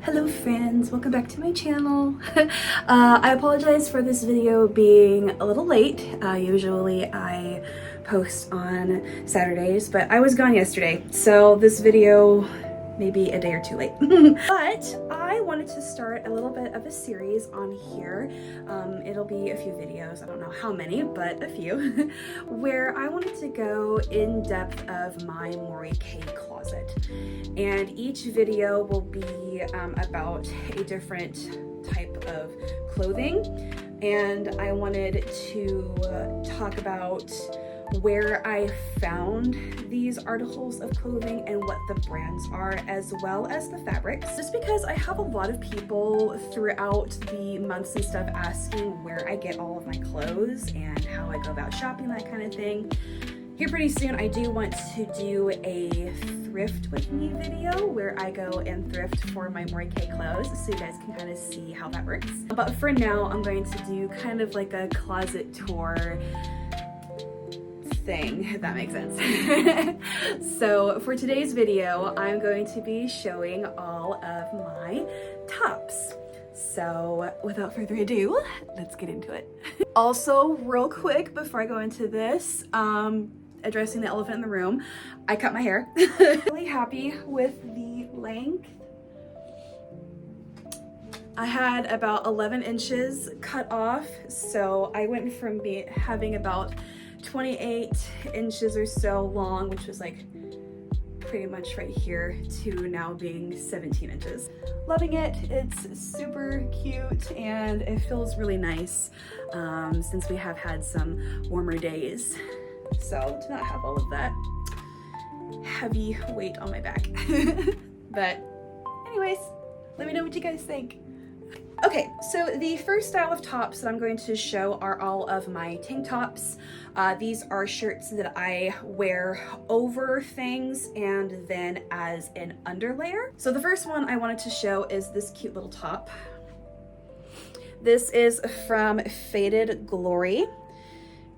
Hello friends, welcome back to my channel. I apologize for this video being a little late. Usually I post on Saturdays, but I was gone yesterday, so this video may be a day or two late. But I wanted to start a little bit of a series on here. It'll be a few videos, I don't know how many, but a few, where I wanted to go in depth of my Mori Kei closet. And each video will be about a different type of clothing. And I wanted to talk about where I found these articles of clothing and what the brands are, as well as the fabrics. Just because I have a lot of people throughout the months and stuff asking where I get all of my clothes and how I go about shopping, that kind of thing. Here pretty soon I do want to do a thrift with me video where I go and thrift for my Mori Kei clothes, so you guys can kind of see how that works. But for now I'm going to do kind of like a closet tour thing, if that makes sense. So for today's video, I'm going to be showing all of my tops. So without further ado, let's get into it. Also, real quick before I go into this, addressing the elephant in the room, I cut my hair. Really happy with the length. I had about 11 inches cut off, so I went from having about 28 inches or so long, which was like pretty much right here, to now being 17 inches. Loving it. It's super cute and it feels really nice since we have had some warmer days. So to not have all of that heavy weight on my back. But anyways, let me know what you guys think. Okay, so the first style of tops that I'm going to show are all of my tank tops. These are shirts that I wear over things and then as an underlayer. So the first one I wanted to show is this cute little top. This is from Faded Glory.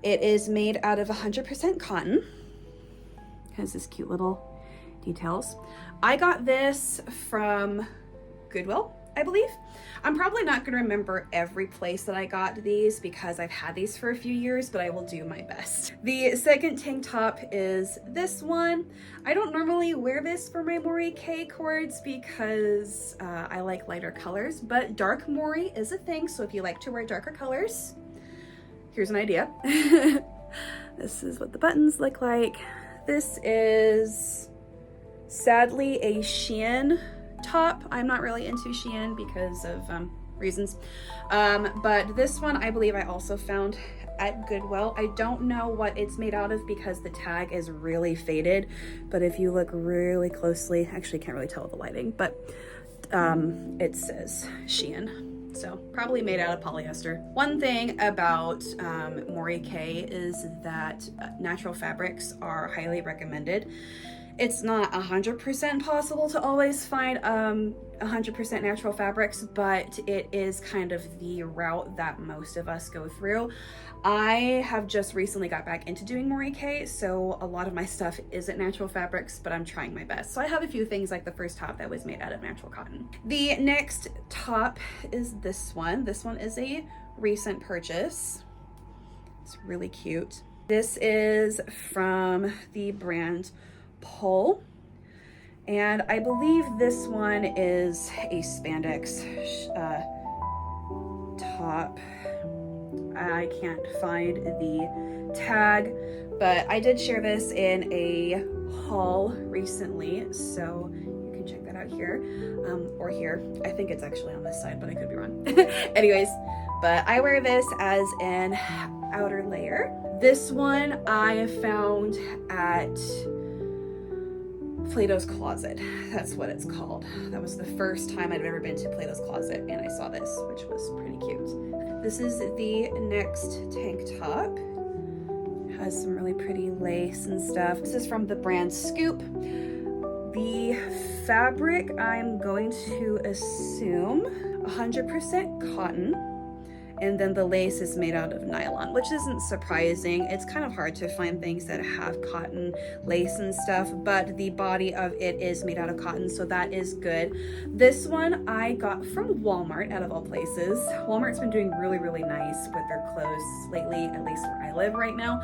It is made out of 100% cotton. It has this cute little details. I got this from Goodwill, I believe. I'm probably not going to remember every place that I got these because I've had these for a few years, but I will do my best. The second tank top is this one. I don't normally wear this for my Mori Kei cords because I like lighter colors, but dark Mori is a thing, so if you like to wear darker colors, here's an idea. This is what the buttons look like. This is sadly a Shein top. I'm not really into Shein because of reasons, but this one I believe I also found at Goodwill. I don't know what it's made out of because the tag is really faded, but if you look really closely, actually can't really tell with the lighting, but it says Shein, so probably made out of polyester. One thing about Mori Kei is that natural fabrics are highly recommended. It's not 100% possible to always find 100% natural fabrics, but it is kind of the route that most of us go through. I have just recently got back into doing Mori Kei, so a lot of my stuff isn't natural fabrics, but I'm trying my best. So I have a few things like the first top that was made out of natural cotton. The next top is this one. This one is a recent purchase. It's really cute. This is from the brand Pull, and I believe this one is a spandex top. I can't find the tag, but I did share this in a haul recently, so you can check that out here, or here. I think it's actually on this side, but I could be wrong. Anyways, but I wear this as an outer layer. This one I found at Plato's Closet. That's what it's called. That was the first time I'd ever been to Plato's Closet and I saw this, which was pretty cute. This is the next tank top. It has some really pretty lace and stuff. This is from the brand Scoop. The fabric, I'm going to assume 100% cotton, And then the lace is made out of nylon, which isn't surprising. It's kind of hard to find things that have cotton lace and stuff, but the body of it is made out of cotton, so that is good. This one I got from Walmart, out of all places. Walmart's been doing really, really nice with their clothes lately, at least where I live right now,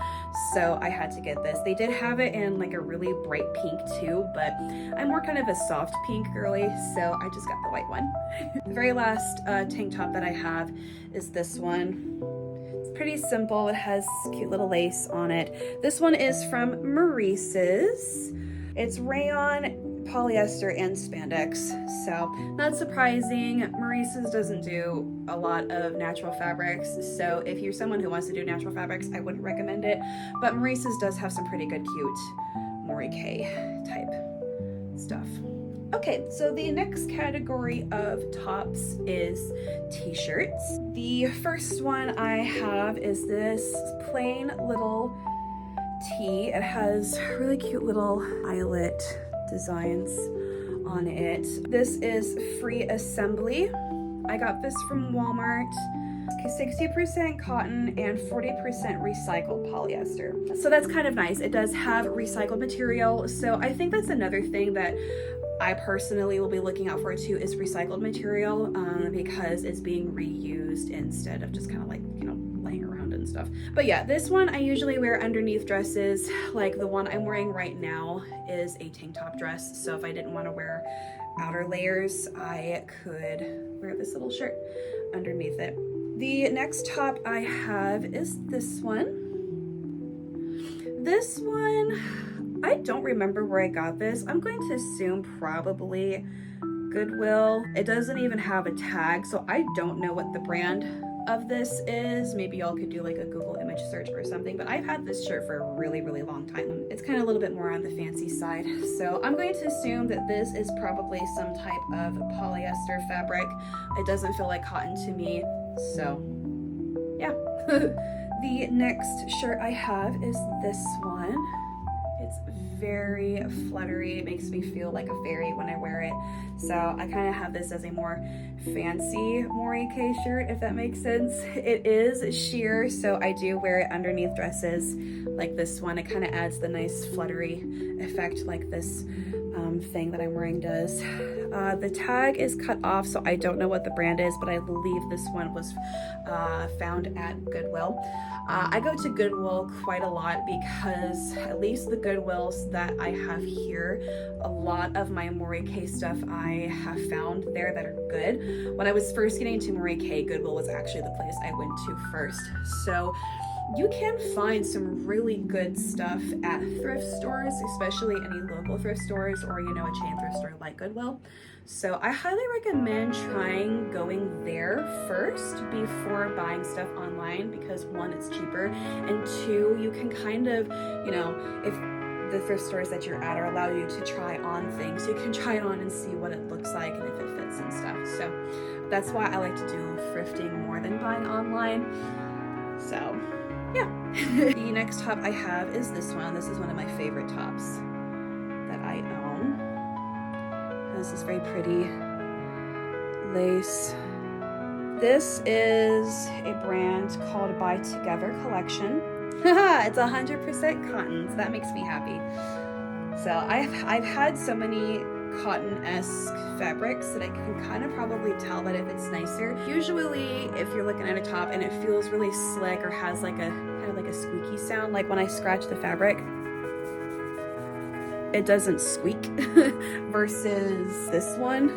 so I had to get this. They did have it in like a really bright pink too, but I'm more kind of a soft pink girly, so I just got the white one. The very last tank top that I have is this one. It's pretty simple. It has cute little lace on it. This one is from Maurice's. It's rayon, polyester, and spandex. So not surprising. Maurice's doesn't do a lot of natural fabrics. So if you're someone who wants to do natural fabrics, I wouldn't recommend it. But Maurice's does have some pretty good, cute Mori Kei type stuff. Okay, so the next category of tops is t-shirts. The first one I have is this plain little tee. It has really cute little eyelet designs on it. This is free assembly. I got this from Walmart. 60% cotton and 40% recycled polyester. So that's kind of nice. It does have recycled material. So I think that's another thing that I personally will be looking out for too, is recycled material, because it's being reused instead of just kind of like, you know, laying around and stuff. But yeah, this one I usually wear underneath dresses. Like the one I'm wearing right now is a tank top dress. So if I didn't want to wear outer layers, I could wear this little shirt underneath it. The next top I have is this one. This one, I don't remember where I got this. I'm going to assume probably Goodwill. It doesn't even have a tag, so I don't know what the brand of this is. Maybe y'all could do like a Google image search or something, but I've had this shirt for a really, really long time. It's kind of a little bit more on the fancy side. So I'm going to assume that this is probably some type of polyester fabric. It doesn't feel like cotton to me, so yeah. The next shirt I have is this one. It's very fluttery. It makes me feel like a fairy when I wear it. So I kind of have this as a more fancy Mori Kei shirt, if that makes sense. It is sheer, so I do wear it underneath dresses like this one. It kind of adds the nice fluttery effect like this thing that I'm wearing does. The tag is cut off, so I don't know what the brand is, but I believe this one was found at Goodwill. I go to Goodwill quite a lot because at least the Goodwills that I have here, a lot of my Mori Kei stuff I have found there that are good. When I was first getting into Mori Kei, Goodwill was actually the place I went to first. So you can find some really good stuff at thrift stores, especially any local thrift stores or, you know, a chain thrift store like Goodwill. So I highly recommend trying going there first before buying stuff online because one, it's cheaper, and two, you can kind of, you know, if the thrift stores that you're at are allow you to try on things, you can try it on and see what it looks like and if it fits and stuff. So that's why I like to do thrifting more than buying online. So yeah. The next top I have is this one. This is one of my favorite tops that I own. This is very pretty lace. This is a brand called Buy Together Collection. It's 100% cotton, so that makes me happy. So I've had so many cotton-esque fabrics that I can kind of probably tell that if it's nicer. Usually if you're looking at a top and it feels really slick or has like a kind of like a squeaky sound, like when I scratch the fabric, it doesn't squeak versus this one.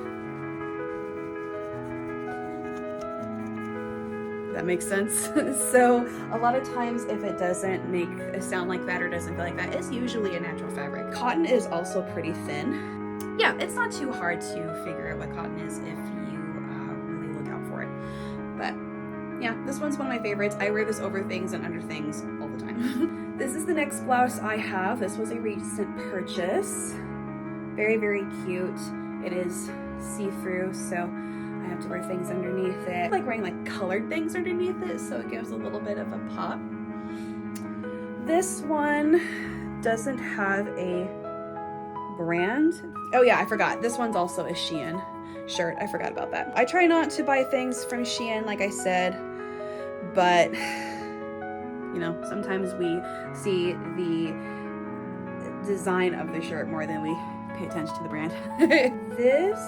That makes sense. So a lot of times if it doesn't make a sound like that or doesn't feel like that, it's usually a natural fabric. Cotton is also pretty thin. Yeah, it's not too hard to figure out what cotton is if you really look out for it. But yeah, this one's one of my favorites. I wear this over things and under things all the time. This is the next blouse I have. This was a recent purchase. Very, very cute. It is see-through, so I have to wear things underneath it. I like wearing like colored things underneath it, so it gives a little bit of a pop. This one doesn't have a brand. Oh yeah, I forgot. This one's also a Shein shirt. I forgot about that. I try not to buy things from Shein, like I said. but you know, sometimes we see the design of the shirt more than we pay attention to the brand. This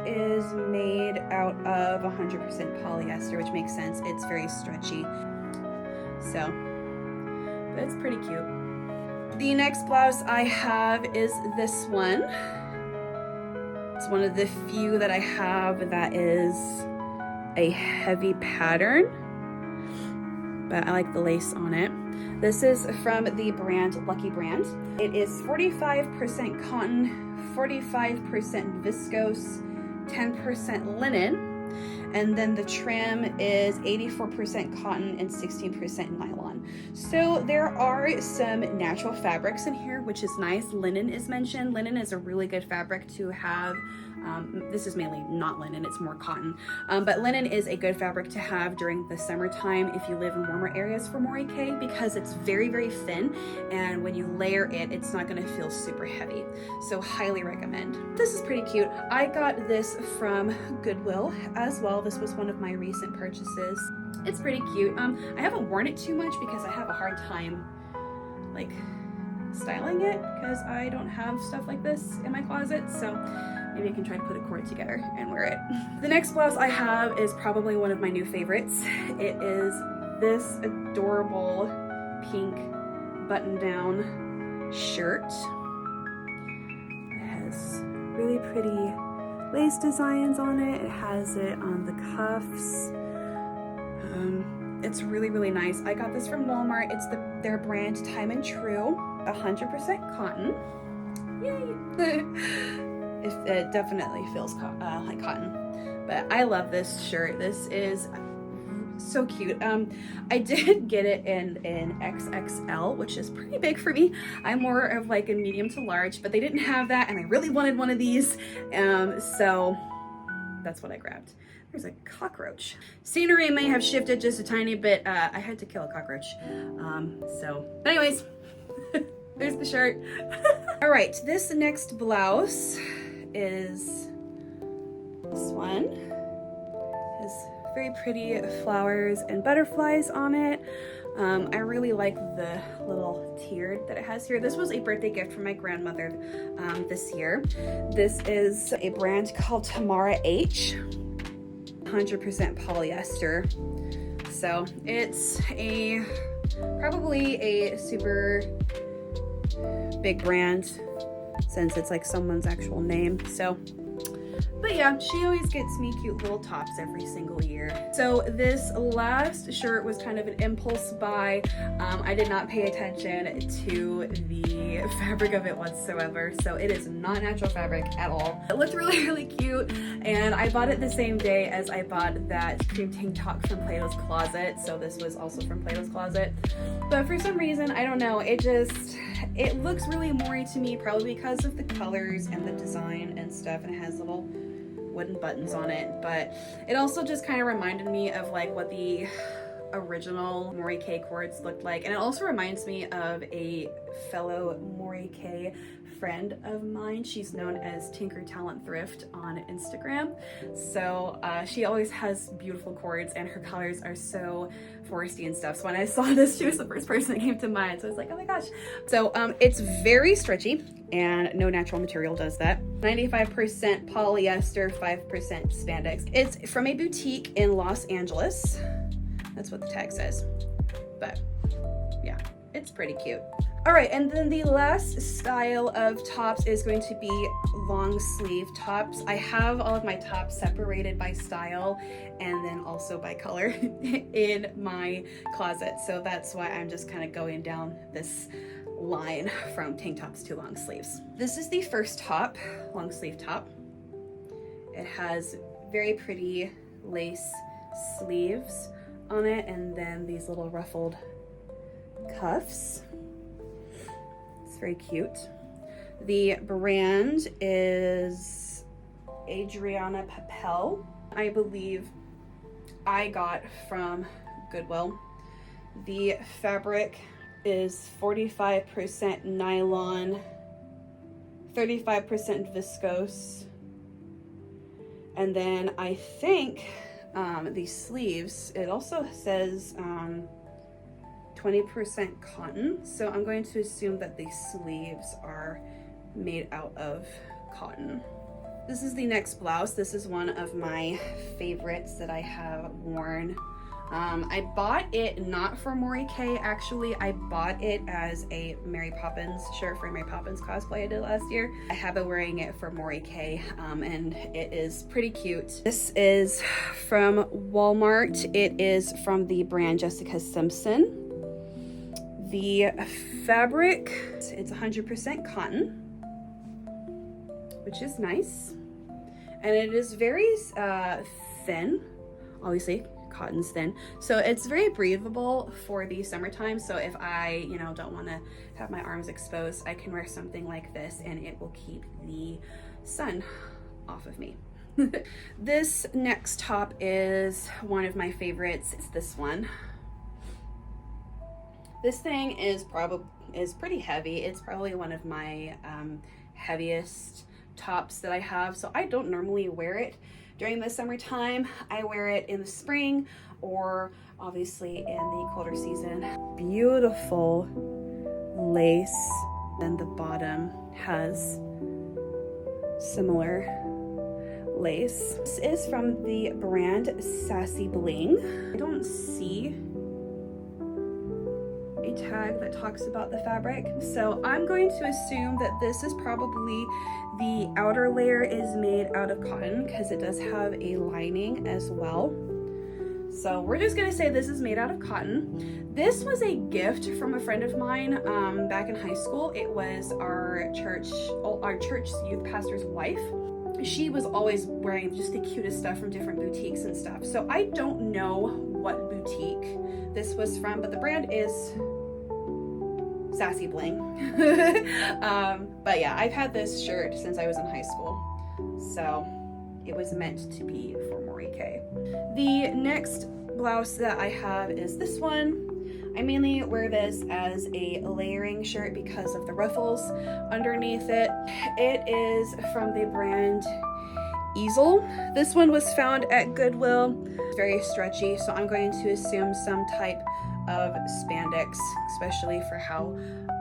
is made out of 100% polyester, which makes sense. It's very stretchy. So, but it's pretty cute. The next blouse I have is this one. It's one of the few that I have that is a heavy pattern, but I like the lace on it. This is from the brand Lucky Brand. It is 45% cotton, 45% viscose, 10% linen, and then the trim is 84% cotton and 16% nylon. So there are some natural fabrics in here, which is nice. Linen is mentioned. Linen is a really good fabric to have. This is mainly not linen, it's more cotton. But linen is a good fabric to have during the summertime if you live in warmer areas for Mori Kei, because it's very, very thin, and when you layer it, it's not gonna feel super heavy. So highly recommend. This is pretty cute. I got this from Goodwill as well. This was one of my recent purchases. It's pretty cute. I haven't worn it too much because I have a hard time like styling it because I don't have stuff like this in my closet. So maybe I can try to put a cord together and wear it. The next blouse I have is probably one of my new favorites. It is this adorable pink button-down shirt. It has really pretty lace designs on it. It has it on the cuffs. It's really, really nice. I got this from Walmart. It's their brand Time and True, 100% cotton. Yay! It definitely feels like cotton, but I love this shirt. This is so cute. I did get it in XXL, which is pretty big for me. I'm more of like a medium to large, but they didn't have that, and I really wanted one of these, so that's what I grabbed. There's a cockroach. Scenery may have shifted just a tiny bit. I had to kill a cockroach. But anyways, there's the shirt. All right, this next blouse is this one. It has very pretty flowers and butterflies on it. I really like the little tier that it has here. This was a birthday gift from my grandmother this year. This is a brand called Tamara H. 100% polyester. So it's probably a super big brand since it's like someone's actual name. So, but yeah, she always gets me cute little tops every single year. So this last shirt was kind of an impulse buy. I did not pay attention to the fabric of it whatsoever. So it is not natural fabric at all. It looked really, really cute. And I bought it the same day as I bought that cream tank top from Plato's Closet. So this was also from Plato's Closet. But for some reason, I don't know, it looks really Mori to me, probably because of the colors and the design and stuff, and it has little wooden buttons on it. But it also just kind of reminded me of like what the original Mori Kei cords looked like, and it also reminds me of a fellow Mori Kei friend of mine. She's known as Tinker Talent Thrift on Instagram. So she always has beautiful cords, and her colors are so foresty and stuff. So when I saw this, she was the first person that came to mind. So I was like, oh my gosh. So it's very stretchy, and no natural material does that. 95% polyester, 5% spandex. It's from a boutique in Los Angeles. That's what the tag says. But yeah, it's pretty cute. All right, and then the last style of tops is going to be long sleeve tops. I have all of my tops separated by style and then also by color in my closet. So that's why I'm just kind of going down this line from tank tops to long sleeves. This is the first top, long sleeve top. It has very pretty lace sleeves on it, and then these little ruffled cuffs. It's very cute. The brand is Adriana Papel. I believe I got from Goodwill. The fabric is 45% nylon, 35% viscose, and then I think the sleeves, it also says 20% cotton. So I'm going to assume that the sleeves are made out of cotton. This is the next blouse. This is one of my favorites that I have worn. I bought it not for Mori Kei, actually. I bought it as a Mary Poppins shirt for a Mary Poppins cosplay I did last year. I have been wearing it for Mori Kei, and it is pretty cute. This is from Walmart. It is from the brand Jessica Simpson. The fabric, it's 100% cotton, which is nice. And it is very thin, obviously. Cotton's thin, so it's very breathable for the summertime. So if I, you know, don't want to have my arms exposed, I can wear something like this and it will keep the sun off of me. This next top is one of my favorites. It's this one. This thing is pretty heavy. It's probably one of my heaviest tops that I have, so I don't normally wear it during the summertime. I wear it in the spring or obviously in the colder season. Beautiful lace, and the bottom has similar lace. This is from the brand Sassy Bling. I don't see a tag that talks about the fabric, so I'm going to assume that this is probably the outer layer is made out of cotton because it does have a lining as well. So we're just gonna say this is made out of cotton. This was a gift from a friend of mine back in high school. It was our church youth pastor's wife. She was always wearing just the cutest stuff from different boutiques and stuff. So I don't know what boutique this was from, but the brand is Sassy Bling. But yeah, I've had this shirt since I was in high school, so it was meant to be for Mori Kei. The next blouse that I have is this one. I mainly wear this as a layering shirt because of the ruffles underneath it. It is from the brand Easel. This one was found at Goodwill. It's very stretchy, so I'm going to assume some type of spandex, especially for how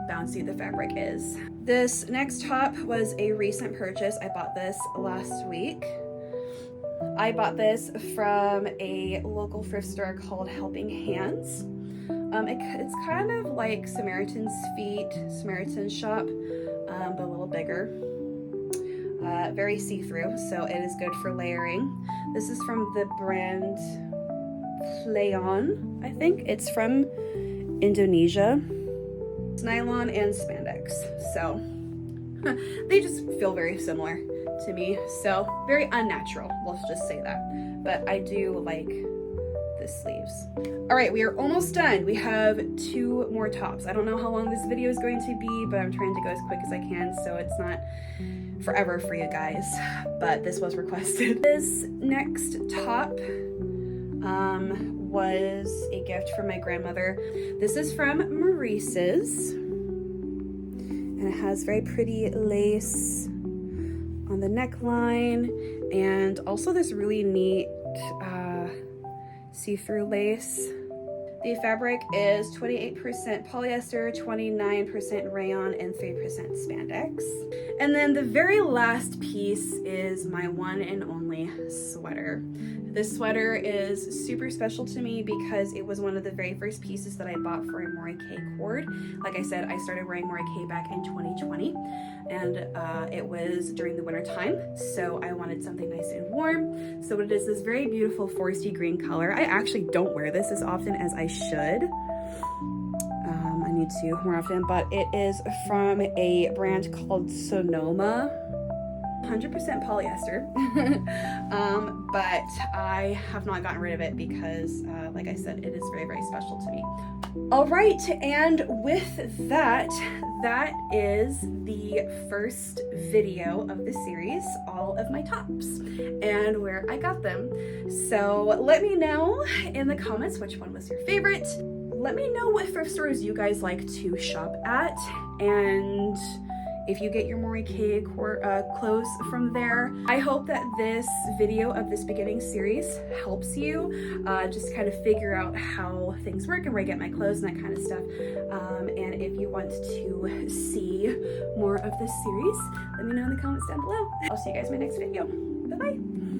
bouncy the fabric is. This next top was a recent purchase. I bought this last week. I bought this from a local thrift store called Helping Hands. It's kind of like Samaritan's Feet, Samaritan's Shop, but a little bigger. Very see-through, so it is good for layering. This is from the brand Playon, I think. It's from Indonesia. It's nylon and spandex, so they just feel very similar to me, so very unnatural, let's just say that. But I do like the sleeves. All right, we are almost done. We have 2 more tops. I don't know how long this video is going to be, but I'm trying to go as quick as I can so it's not forever for you guys, but this was requested. This next top was a gift from my grandmother. This is from Maurice's, and it has very pretty lace on the neckline, and also this really neat see-through lace. The fabric is 28% polyester, 29% rayon, and 3% spandex. And then the very last piece is my one and only sweater. This sweater is super special to me because it was one of the very first pieces that I bought for a Mori Kei cord. Like I said, I started wearing Mori Kei back in 2020, and it was during the winter time, so I wanted something nice and warm. So it is this very beautiful foresty green color. I actually don't wear this as often as I should. I need to more often, but it is from a brand called Sonoma. 100% polyester, but I have not gotten rid of it because, like I said, it is very, very special to me. All right, and with that, that is the first video of the series, all of my tops and where I got them. So let me know in the comments which one was your favorite. Let me know what thrift stores you guys like to shop at, and if you get your Mori Kei clothes from there. I hope that this video of this beginning series helps you just kind of figure out how things work and where I get my clothes and that kind of stuff. And if you want to see more of this series, let me know in the comments down below. I'll see you guys in my next video. Bye-bye.